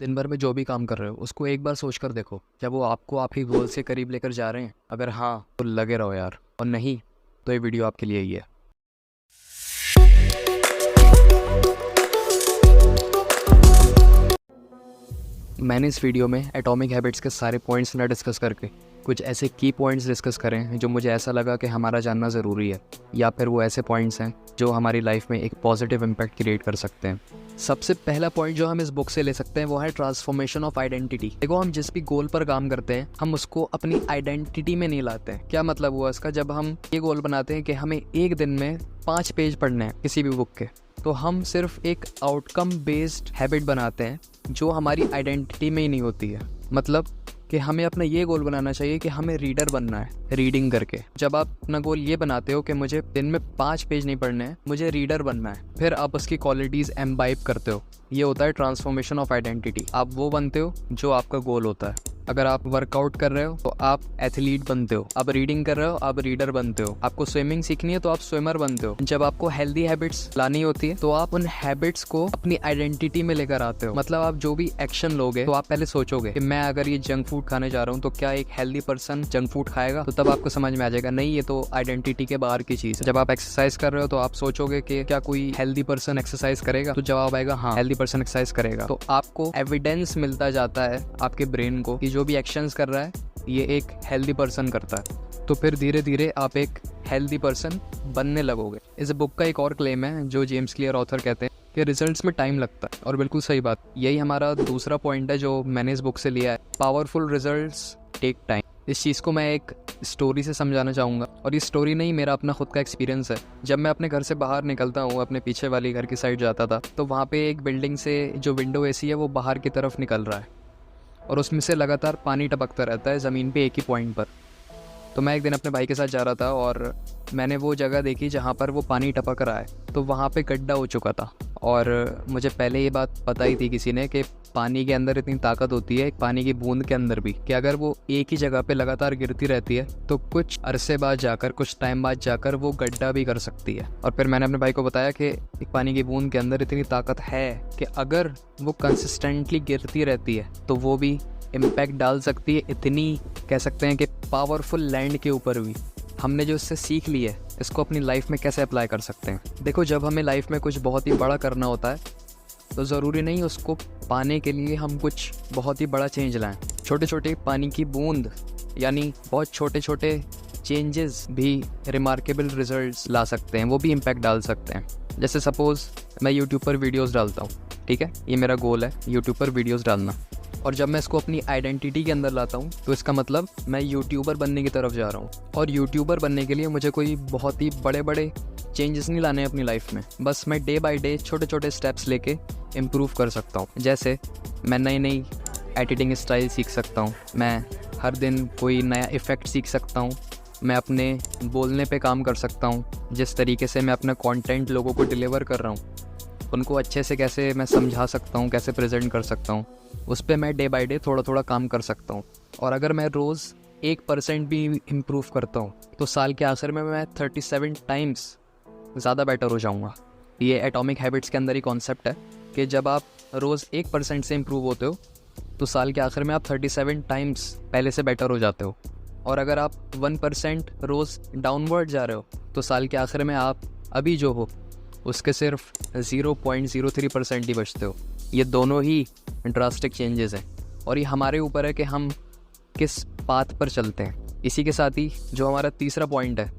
दिन भर में जो भी काम कर रहे हो उसको एक बार सोच कर देखो, क्या वो आपको आपके गोल से करीब लेकर जा रहे हैं? अगर हाँ तो लगे रहो यार, और नहीं तो ये वीडियो आपके लिए ही है। मैंने इस वीडियो में एटॉमिक हैबिट्स के सारे पॉइंट्स ना डिस्कस करके कुछ ऐसे की पॉइंट्स डिस्कस करें हैं जो मुझे ऐसा लगा कि हमारा जानना ज़रूरी है, या फिर वो ऐसे पॉइंट्स हैं जो हमारी लाइफ में एक पॉजिटिव इम्पैक्ट क्रिएट कर सकते हैं। सबसे पहला पॉइंट जो हम इस बुक से ले सकते हैं वो है ट्रांसफॉर्मेशन ऑफ आइडेंटिटी। देखो, हम जिस भी गोल पर काम करते हैं हम उसको अपनी आइडेंटिटी में नहीं लाते हैं। क्या मतलब हुआ इसका? जब हम ये गोल बनाते हैं कि हमें एक दिन में 5 पेज पढ़ने हैं किसी भी बुक के, तो हम सिर्फ एक आउटकम बेस्ड हैबिट बनाते हैं जो हमारी आइडेंटिटी में ही नहीं होती है। मतलब कि हमें अपना ये गोल बनाना चाहिए कि हमें रीडर बनना है, रीडिंग करके। जब आप अपना गोल ये बनाते हो कि मुझे दिन में 5 पेज नहीं पढ़ने हैं, मुझे रीडर बनना है, फिर आप उसकी क्वालिटीज़ एम्बाइब करते हो। ये होता है ट्रांसफॉर्मेशन ऑफ आइडेंटिटी। आप वो बनते हो जो आपका गोल होता है। अगर आप वर्कआउट कर रहे हो तो आप एथलीट बनते हो, आप रीडिंग कर रहे हो आप रीडर बनते हो, आपको स्विमिंग सीखनी है तो आप स्विमर बनते हो। जब आपको हेल्दी हैबिट्स लानी होती है तो आप उन हैबिट्स को अपनी आइडेंटिटी में लेकर आते हो। मतलब आप जो भी एक्शन लोगे तो आप पहले सोचोगे कि मैं अगर ये जंक फूड खाने जा रहा हूँ तो क्या एक हेल्दी पर्सन जंक फूड खाएगा? तो तब आपको समझ में आ जाएगा नहीं, ये तो आइडेंटिटी के बाहर की चीज है। जब आप एक्सरसाइज कर रहे हो तो आप सोचोगे कि क्या कोई हेल्दी पर्सन एक्सरसाइज करेगा? तो जवाब आएगा हाँ, हेल्दी पर्सन एक्सरसाइज करेगा। तो आपको एविडेंस मिलता जाता है आपके ब्रेन को कि जो भी एक्शंस कर रहा है ये एक हेल्दी पर्सन करता है। तो फिर धीरे धीरे आप एक हेल्दी पर्सन बनने लगोगे। इस बुक का एक और क्लेम है जो जेम्स क्लियर ऑथर कहते हैं कि रिजल्ट्स में टाइम लगता है, और बिल्कुल सही बात। यही हमारा दूसरा पॉइंट है जो मैंने इस बुक से लिया है, पावरफुल रिजल्ट्स टेक टाइम। इस चीज़ को मैं एक स्टोरी से समझाना चाहूँगा, और ये स्टोरी नहीं, मेरा अपना खुद का एक्सपीरियंस है। जब मैं अपने घर से बाहर निकलता हूँ, अपने पीछे वाली घर की साइड जाता था, तो वहाँ पे एक बिल्डिंग से जो विंडो एसी है वो बाहर की तरफ निकल रहा है, और उसमें से लगातार पानी टपकता रहता है ज़मीन पे एक ही पॉइंट पर। तो मैं एक दिन अपने भाई के साथ जा रहा था और मैंने वो जगह देखी जहाँ पर वो पानी टपक रहा है, तो वहाँ पे गड्ढा हो चुका था। और मुझे पहले ये बात पता ही थी किसी ने कि पानी के अंदर इतनी ताकत होती है, पानी की बूंद के अंदर भी, कि अगर वो एक ही जगह पे लगातार गिरती रहती है तो कुछ अरसे बाद जाकर, कुछ टाइम बाद जाकर वो गड्ढा भी कर सकती है। और फिर मैंने अपने भाई को बताया कि एक पानी की बूंद के अंदर इतनी ताकत है कि अगर वो कंसिस्टेंटली गिरती रहती है तो वो भी इम्पैक्ट डाल सकती है, इतनी कह सकते हैं कि पावरफुल लैंड के ऊपर भी। हमने जो इससे सीख ली है इसको अपनी लाइफ में कैसे अप्लाई कर सकते हैं? देखो, जब हमें लाइफ में कुछ बहुत ही बड़ा करना होता है तो ज़रूरी नहीं उसको पाने के लिए हम कुछ बहुत ही बड़ा चेंज लाएं। छोटे छोटे पानी की बूंद, यानी बहुत छोटे छोटे चेंजेस भी रिमार्केबल रिजल्ट्स ला सकते हैं, वो भी इम्पैक्ट डाल सकते हैं। जैसे सपोज़ मैं यूट्यूब पर वीडियोज़ डालता हूँ, ठीक है, ये मेरा गोल है यूट्यूब पर वीडियोज़ डालना, और जब मैं इसको अपनी आइडेंटिटी के अंदर लाता हूँ तो इसका मतलब मैं यूट्यूबर बनने की तरफ जा रहा हूँ। और यूट्यूबर बनने के लिए मुझे कोई बहुत ही बड़े बड़े चेंजेस नहीं लाने अपनी लाइफ में, बस मैं डे बाय डे छोटे छोटे स्टेप्स लेके इम्प्रूव कर सकता हूँ। जैसे मैं नई नई एडिटिंग स्टाइल सीख सकता हूँ, मैं हर दिन कोई नया इफ़ेक्ट सीख सकता हूँ, मैं अपने बोलने पे काम कर सकता हूँ, जिस तरीके से मैं अपना कंटेंट लोगों को डिलीवर कर रहा हूँ उनको अच्छे से कैसे मैं समझा सकता हूँ, कैसे प्रेजेंट कर सकता हूँ, उस पर मैं डे बाय डे थोड़ा थोड़ा काम कर सकता हूँ। और अगर मैं रोज़ 1% भी इम्प्रूव करता हूँ तो साल के आखिर में मैं 37 टाइम्स ज़्यादा बेटर हो जाऊँगा। ये एटॉमिक हैबिट्स के अंदर ही कॉन्सेप्ट है कि जब आप रोज़ 1% से इम्प्रूव होते हो तो साल के आखिर में आप 37 टाइम्स पहले से बेटर हो जाते हो। और अगर आप 1% रोज़ डाउनवर्ड जा रहे हो तो साल के आखिर में आप अभी जो हो उसके सिर्फ 0.03% ही बचते हो। ये दोनों ही ड्रास्टिक चेंजेस हैं, और ये हमारे ऊपर है कि हम किस पाथ पर चलते हैं। इसी के साथ ही जो हमारा तीसरा पॉइंट है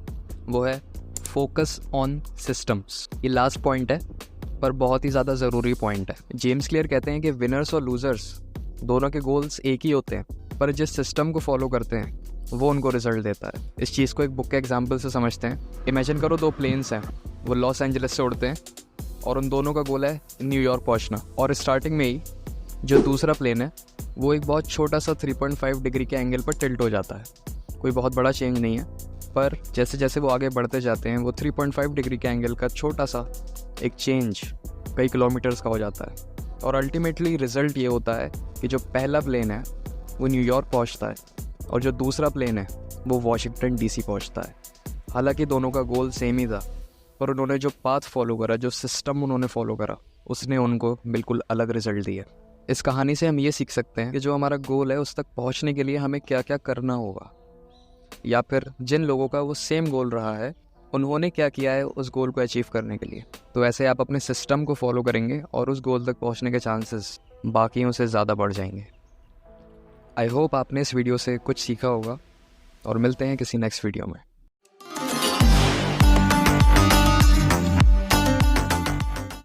वो है फोकस ऑन सिस्टम्स। ये लास्ट पॉइंट है पर बहुत ही ज़्यादा ज़रूरी पॉइंट है। जेम्स क्लियर कहते हैं कि विनर्स और लूज़र्स दोनों के गोल्स एक ही होते हैं, पर जिस सिस्टम को फॉलो करते हैं वो उनको रिजल्ट देता है। इस चीज़ को एक बुक के एग्जाम्पल से समझते हैं। इमेजिन करो 2 प्लेन्स हैं, वो लॉस एंजलिस से उड़ते हैं और उन दोनों का गोल है न्यूयॉर्क पहुंचना। और स्टार्टिंग में ही जो दूसरा प्लेन है वो एक बहुत छोटा सा 3.5 डिग्री के एंगल पर टिल्ट हो जाता है। कोई बहुत बड़ा चेंज नहीं है, पर जैसे जैसे वो आगे बढ़ते जाते हैं वो 3.5 डिग्री के एंगल का छोटा सा एक चेंज कई किलोमीटर्स का हो जाता है। और अल्टीमेटली रिजल्ट ये होता है कि जो पहला प्लेन है वो न्यूयॉर्क पहुंचता है और जो दूसरा प्लेन है वो वॉशिंगटन डीसी पहुंचता है। हालांकि दोनों का गोल सेम ही था, पर उन्होंने जो पाथ फॉलो करा, जो सिस्टम उन्होंने फॉलो करा, उसने उनको बिल्कुल अलग रिजल्ट दिया। इस कहानी से हम ये सीख सकते हैं कि जो हमारा गोल है उस तक पहुंचने के लिए हमें क्या क्या करना होगा, या फिर जिन लोगों का वो सेम गोल रहा है उन्होंने क्या किया है उस गोल को अचीव करने के लिए। तो ऐसे आप अपने सिस्टम को फॉलो करेंगे और उस गोल तक पहुंचने के चांसेस बाकियों से ज़्यादा बढ़ जाएंगे। आई होप आपने इस वीडियो से कुछ सीखा होगा और मिलते हैं किसी नेक्स्ट वीडियो में।